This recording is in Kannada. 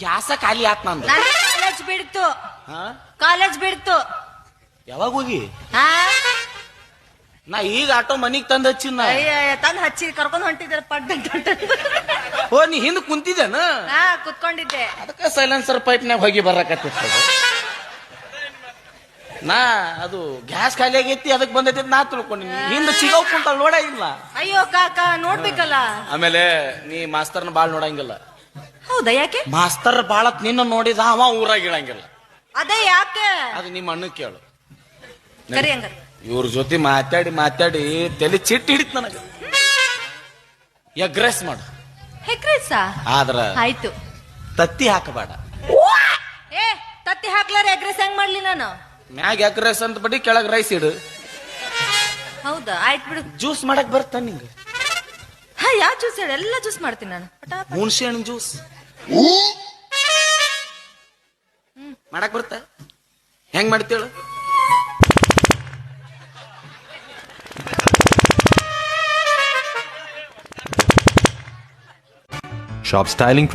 ಗ್ಯಾಸ ಖಾಲಿ ಆತ್ ನಂದು. ನನ್ನ ಕಾಲೇಜ್ ಬಿಡ್ತು, ಹಾ ಕಾಲೇಜ್ ಬಿಡ್ತು. ಯಾವಾಗ ಹೋಗಿ? ಹಾ ನಾ ಈಗ ಆಟೋ ಮನಿಗ್ ತಂದ್ ಹಚ್ಚಿನ. ತಂದ್ ಹಚ್ಚಿ ಕರ್ಕೊಂಡ್ ಹೊಂಟಿದ್ರ ಪಡ್ಡ. ಓ ನೀ ಹಿಂದ್ ಕುಂತಿದ್ದೇನ? ಹಾ ಕುತ್ಕೊಂಡಿದ್ದೆ. ಅದಕ್ಕ ಸೈಲೆನ್ಸರ್ ಪೈಪ್ನ್ಯಾಗ ಹೋಗಿ ಬರಕತ್ತಿತ್ತು. ನಾ ಅದು ಗ್ಯಾಸ್ ಖಾಲಿ ಆಗೈತಿ ಅದಕ್ಕೆ ಬಂದೈತಿ ನಾ ತಿಳ್ಕೊಂಡಿನಿ. ಹಿಂದ್ ಸಿಗೋ ಕುಂತ ನೋಡ ಇಲ್ಲ. ಅಯ್ಯೋ ಕಾಕ ನೋಡ್ಬೇಕಲ್ಲ. ಆಮೇಲೆ ನೀ ಮಾಸ್ತರ್ನ ಬಾಳ್ ನೋಡಂಗಿಲ್ಲ. ಹೌದಾ? ಯಾಕೆ? ಮಾಸ್ತರ್ ಬಾಳ ನಿನ್ನ ನೋಡಿದ ಅವ ಊರಾಗ ಇಳಂಗಿಲ್ಲ. ಅದೇ ಯಾಕೆ? ಅದು ನಿಮ್ಮ ಅಣ್ಣ ಕೇಳು. ಕರಿ ಹಂಗಾರ ಇವ್ರ ಜೊತೆ ಮಾತಾಡಿ ಮಾತಾಡಿ ತಲೆ ಚಿಟ್ಟಿ ಹಿಡಿತ್ ನನಗ. ಎಗ್ರೆಸ್ ಮಾಡು. ಹೆಕ್ರಿಸ ಆದ್ರ ಆಯ್ತು. ತತ್ತಿ ಹಾಕಬೇಡ. ಏ ತತ್ತಿ ಹಾಕ್ಲಾರ ಎಗ್ರೆಸ್ ಹೆಂಗ್ ಮಾಡ್ಲಿ ನಾನು? ಮ್ಯಾಗ ಎಗ್ರೆಸ್ ಅಂತ ಬಡಿ ಕೆಳಗ್ ರೈಸ್ ಇಡು. ಹೌದಾ? ಆಯ್ತು ಬಿಡು. ಜ್ಯೂಸ್ ಮಾಡಕ್ ಬರ್ತ ನಿಂಗ? ಹಾ ಯಾವ ಜ್ಯೂಸ್ ಹೇಳಿ? ಎಲ್ಲ ಜ್ಯೂಸ್ ಮಾಡ್ತೀನಿ ನಾನು. ಹುಣಸೆ ಹಣ್ಣು ಜ್ಯೂಸ್ ಮಾಡಕ್ ಬರ್ತ? ಹೆಂಗ್ ಮಾಡ್ತೇಳು? Shop styling